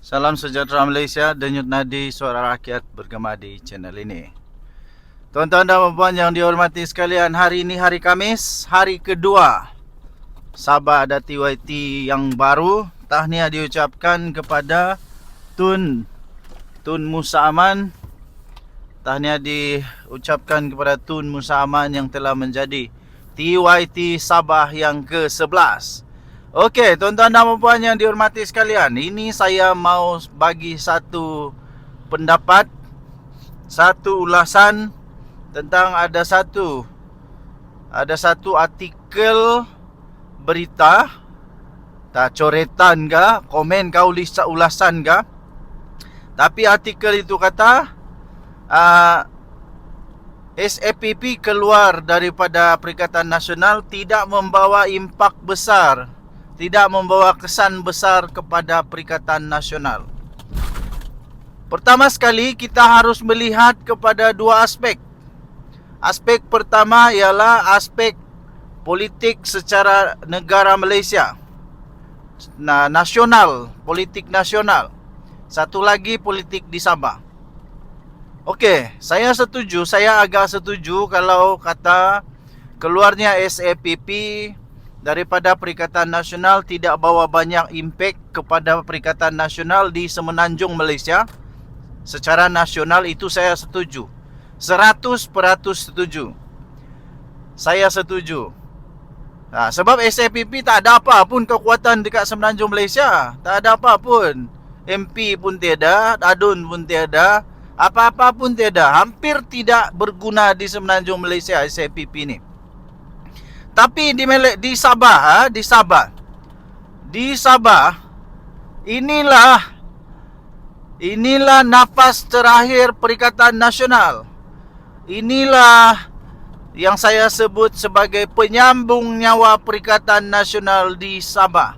Salam sejahtera Malaysia, denyut nadi suara rakyat bergema di channel ini. Tuan-tuan dan puan yang dihormati sekalian, hari ini hari Khamis, hari kedua Sabah ada TYT yang baru. Tahniah diucapkan kepada Tun Musa Aman. Tahniah diucapkan kepada Tun Musa Aman yang telah menjadi TYT Sabah yang ke-11. Okey, tuan-tuan dan puan yang dihormati sekalian, ini saya mau bagi satu pendapat, satu ulasan tentang ada satu artikel berita, tak coretan ke, komen kau ulasan ke, tapi artikel itu kata SAPP keluar daripada Perikatan Nasional tidak membawa impak besar, tidak membawa kesan besar kepada Perikatan Nasional. Pertama sekali kita harus melihat kepada dua aspek. Aspek pertama ialah aspek politik secara negara Malaysia, nasional, politik nasional. Satu lagi politik di Sabah. Okey, saya agak setuju kalau kata keluarnya SAPP daripada Perikatan Nasional tidak bawa banyak impak kepada Perikatan Nasional di semenanjung Malaysia. Secara nasional itu saya setuju, 100% setuju. Saya setuju. Sebab SAPP tak ada apa pun kekuatan dekat semenanjung Malaysia. Tak ada apa pun. MP pun tiada, ADUN pun tiada, apa-apa pun tiada. Hampir tidak berguna di semenanjung Malaysia SAPP ni. Tapi di Sabah, inilah nafas terakhir Perikatan Nasional. Inilah yang saya sebut sebagai penyambung nyawa Perikatan Nasional di Sabah,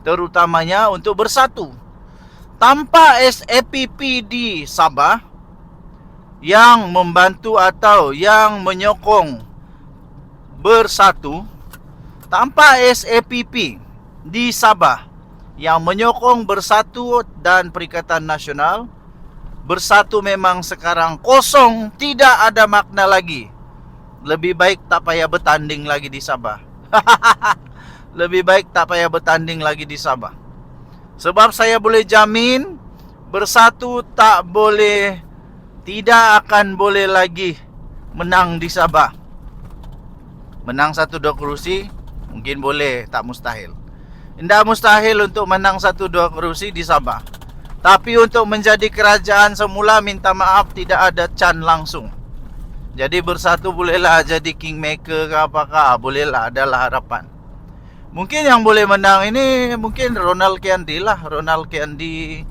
terutamanya untuk bersatu. Tanpa SAPP di Sabah yang membantu atau yang menyokong bersatu, tanpa SAPP di Sabah yang menyokong bersatu dan Perikatan Nasional, bersatu memang sekarang kosong, tidak ada makna lagi. Lebih baik tak payah bertanding lagi di Sabah. Lebih baik tak payah bertanding lagi di Sabah. Sebab saya boleh jamin bersatu tidak akan boleh lagi menang di Sabah. Menang 1-2 kerusi mungkin boleh, tak mustahil. Tidak mustahil untuk menang 1-2 kerusi di Sabah. Tapi untuk menjadi kerajaan semula, minta maaf, tidak ada can langsung. Jadi bersatu bolehlah jadi kingmaker ke apakah, bolehlah, adalah harapan. Mungkin yang boleh menang ini mungkin Ronald Kiandi lah. Ronald Kiandi,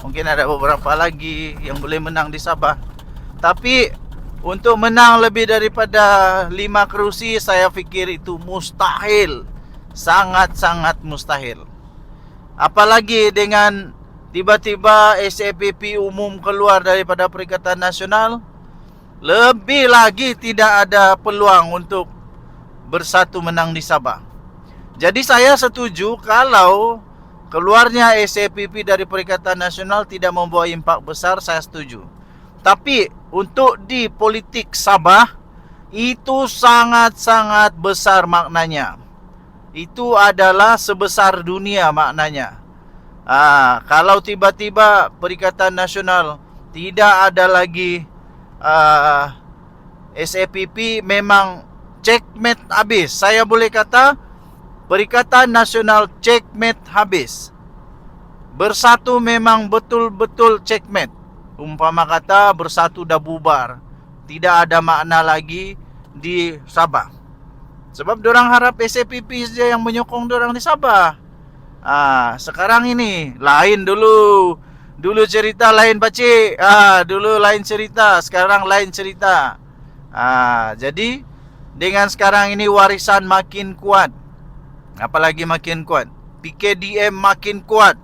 mungkin ada beberapa lagi yang boleh menang di Sabah. Tapi untuk menang lebih daripada 5 kerusi, saya fikir itu mustahil. Sangat-sangat mustahil. Apalagi dengan tiba-tiba SAPP umum keluar daripada Perikatan Nasional, lebih lagi tidak ada peluang untuk bersatu menang di Sabah. Jadi saya setuju kalau keluarnya SAPP dari Perikatan Nasional tidak membawa impak besar, saya setuju. Tapi untuk di politik Sabah, itu sangat-sangat besar maknanya. Itu adalah sebesar dunia maknanya. Kalau tiba-tiba Perikatan Nasional tidak ada lagi SAPP, memang checkmate habis. Saya boleh kata Perikatan Nasional checkmate habis. Bersatu memang betul-betul checkmate. Umpama kata bersatu dah bubar, tidak ada makna lagi di Sabah. Sebab diorang harap SAPP saja yang menyokong diorang di Sabah. Sekarang ini lain dulu. Dulu cerita lain pakcik. Dulu lain cerita, sekarang lain cerita. Jadi dengan sekarang ini warisan makin kuat. Apalagi makin kuat, PKDM makin kuat,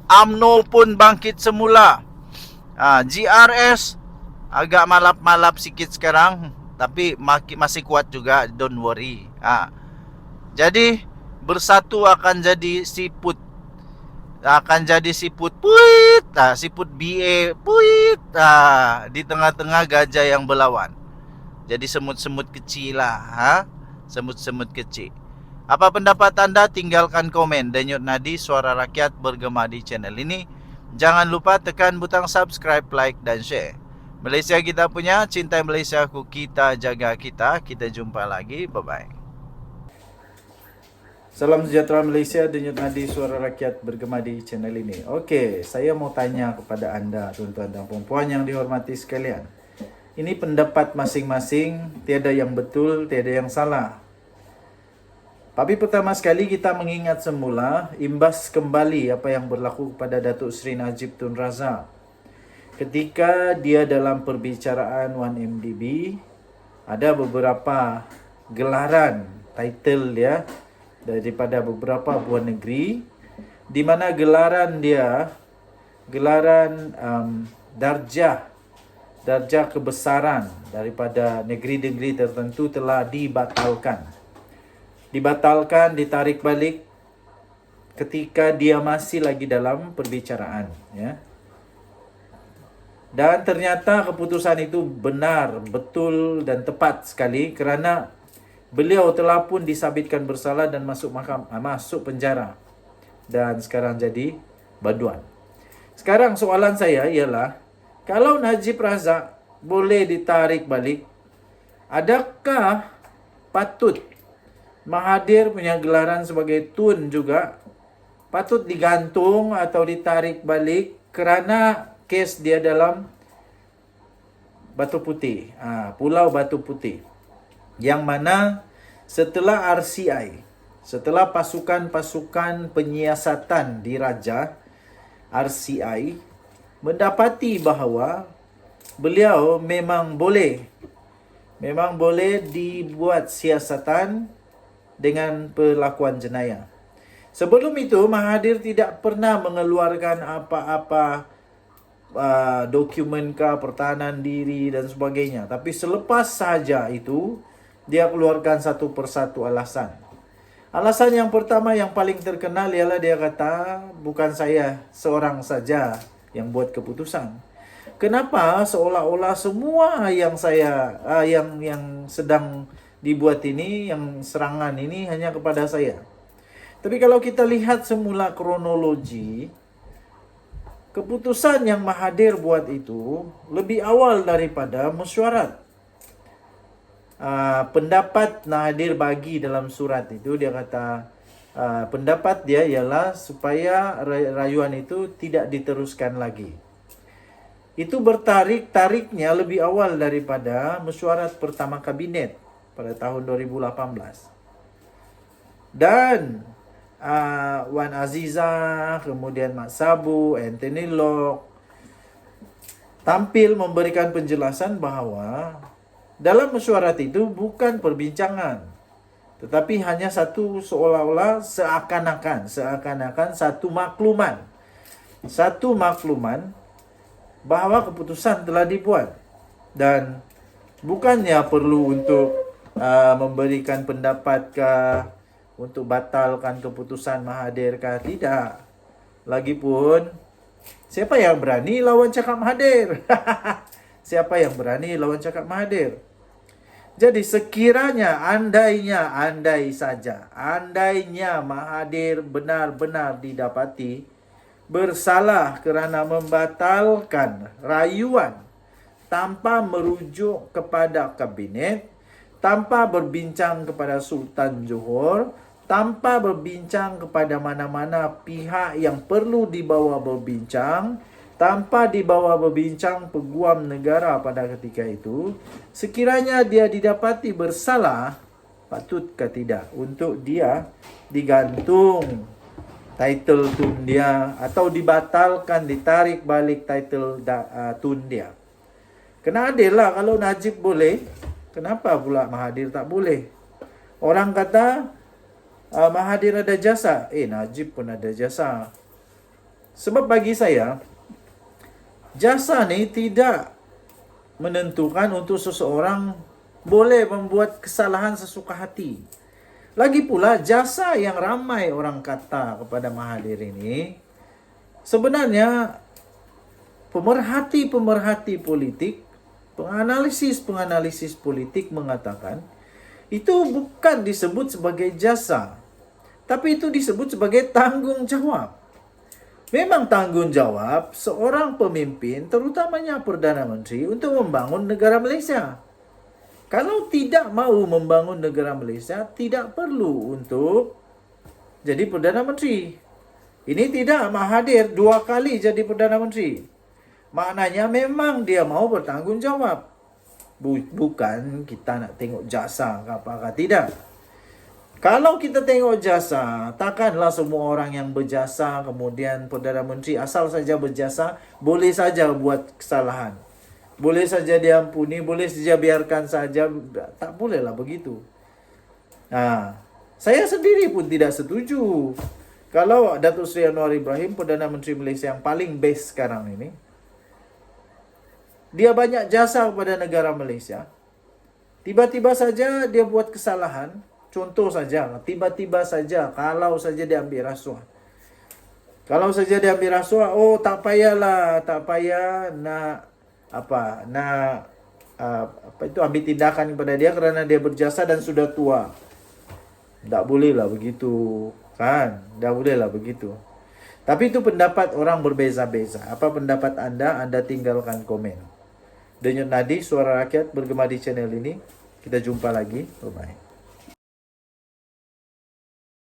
UMNO pun bangkit semula. GRS agak malap-malap sikit sekarang, tapi masih kuat juga, don't worry. Jadi bersatu akan jadi siput akan jadi siput puit, siput BA puit, di tengah-tengah gajah yang berlawan. Jadi semut-semut kecil lah, semut-semut kecil. Apa pendapat anda? Tinggalkan komen. Denyut Nadi Suara Rakyat bergema di channel ini. Jangan lupa tekan butang subscribe, like dan share. Malaysia kita punya, cintai Malaysia ku, kita jaga kita. Kita jumpa lagi, bye bye. Salam sejahtera Malaysia, Denyut Nadi Suara Rakyat bergema di channel ini. Okey, saya mau tanya kepada anda, tuan-tuan dan puan-puan yang dihormati sekalian. Ini pendapat masing-masing, tiada yang betul, tiada yang salah. Tapi pertama sekali kita mengingat semula, imbas kembali apa yang berlaku kepada Datuk Seri Najib Tun Razak. Ketika dia dalam perbicaraan 1MDB, ada beberapa gelaran, title dia, daripada beberapa buah negeri, di mana gelaran dia, gelaran darjah kebesaran daripada negeri-negeri tertentu telah dibatalkan. Ditarik balik ketika dia masih lagi dalam perbicaraan, ya. Dan ternyata keputusan itu benar, betul dan tepat sekali kerana beliau telah pun disabitkan bersalah dan masuk penjara. Dan sekarang jadi baduan. Sekarang soalan saya ialah, kalau Najib Razak boleh ditarik balik, adakah patut Mahathir punya gelaran sebagai tun juga patut digantung atau ditarik balik kerana kes dia dalam Batu Putih, Pulau Batu Putih, yang mana setelah RCI, setelah pasukan-pasukan penyiasatan diraja RCI mendapati bahawa beliau memang boleh dibuat siasatan dengan perlakuan jenayah. Sebelum itu Mahathir tidak pernah mengeluarkan apa-apa dokumen pertahanan diri dan sebagainya. Tapi selepas saja itu, dia keluarkan satu persatu alasan. Alasan yang pertama yang paling terkenal ialah dia kata, bukan saya seorang saja yang buat keputusan. Kenapa seolah-olah semua yang yang sedang dibuat ini, yang serangan ini hanya kepada saya. Tapi kalau kita lihat semula kronologi, keputusan yang Mahathir buat itu lebih awal daripada mesyuarat. Pendapat Mahathir bagi dalam surat itu, dia kata pendapat dia ialah supaya rayuan itu tidak diteruskan lagi. Itu tariknya lebih awal daripada mesyuarat pertama kabinet pada tahun 2018. Dan Wan Azizah, kemudian Mat Sabu, Anthony Locke tampil memberikan penjelasan bahawa dalam mesyuarat itu bukan perbincangan, tetapi hanya satu, seolah-olah seakan-akan satu makluman bahawa keputusan telah dibuat, dan bukannya perlu untuk memberikan pendapat untuk batalkan keputusan Mahathir kah? Tidak. Lagipun, siapa yang berani lawan cakap Mahathir? Siapa yang berani lawan cakap Mahathir? Jadi sekiranya, andai saja Mahathir benar-benar didapati bersalah kerana membatalkan rayuan tanpa merujuk kepada kabinet, tanpa berbincang kepada Sultan Johor, tanpa berbincang kepada mana-mana pihak yang perlu dibawa berbincang, tanpa dibawa berbincang peguam negara pada ketika itu, sekiranya dia didapati bersalah, patutkah tidak untuk dia digantung title tun dia atau dibatalkan, ditarik balik title tun dia? Kena adil lah. Kalau Najib boleh, kenapa pula Mahathir tak boleh? Orang kata Mahathir ada jasa. Najib pun ada jasa. Sebab bagi saya, jasa ni tidak menentukan untuk seseorang boleh membuat kesalahan sesuka hati. Lagi pula jasa yang ramai orang kata kepada Mahathir ini Sebenarnya pemerhati-pemerhati politik, penganalisis politik mengatakan itu bukan disebut sebagai jasa, tapi itu disebut sebagai tanggung jawab. Memang tanggung jawab seorang pemimpin, terutamanya Perdana Menteri, untuk membangun negara Malaysia. Kalau tidak mau membangun negara Malaysia, tidak perlu untuk jadi Perdana Menteri. Ini tidak Mahathir 2 kali jadi Perdana Menteri. Maknanya memang dia mau bertanggung jawab. Bukan kita nak tengok jasa ke apakah tidak. Kalau kita tengok jasa, takkanlah semua orang yang berjasa kemudian Perdana Menteri asal saja berjasa, boleh saja buat kesalahan. Boleh saja diampuni, boleh saja biarkan saja. Tak bolehlah begitu. Saya sendiri pun tidak setuju. Kalau Datuk Seri Anwar Ibrahim, Perdana Menteri Malaysia yang paling best sekarang ini, dia banyak jasa kepada negara Malaysia. Tiba-tiba saja dia buat kesalahan. Contoh saja, tiba-tiba saja kalau saja dia ambil rasuah. Kalau saja dia ambil rasuah, oh tak payahlah, tak payah nak ambil tindakan kepada dia kerana dia berjasa dan sudah tua. Tak bolehlah begitu, kan? Tak bolehlah begitu. Tapi itu pendapat orang berbeza-beza. Apa pendapat anda? Anda tinggalkan komen. Denyut Nadi, Suara Rakyat bergema di channel ini. Kita jumpa lagi. Bye-bye.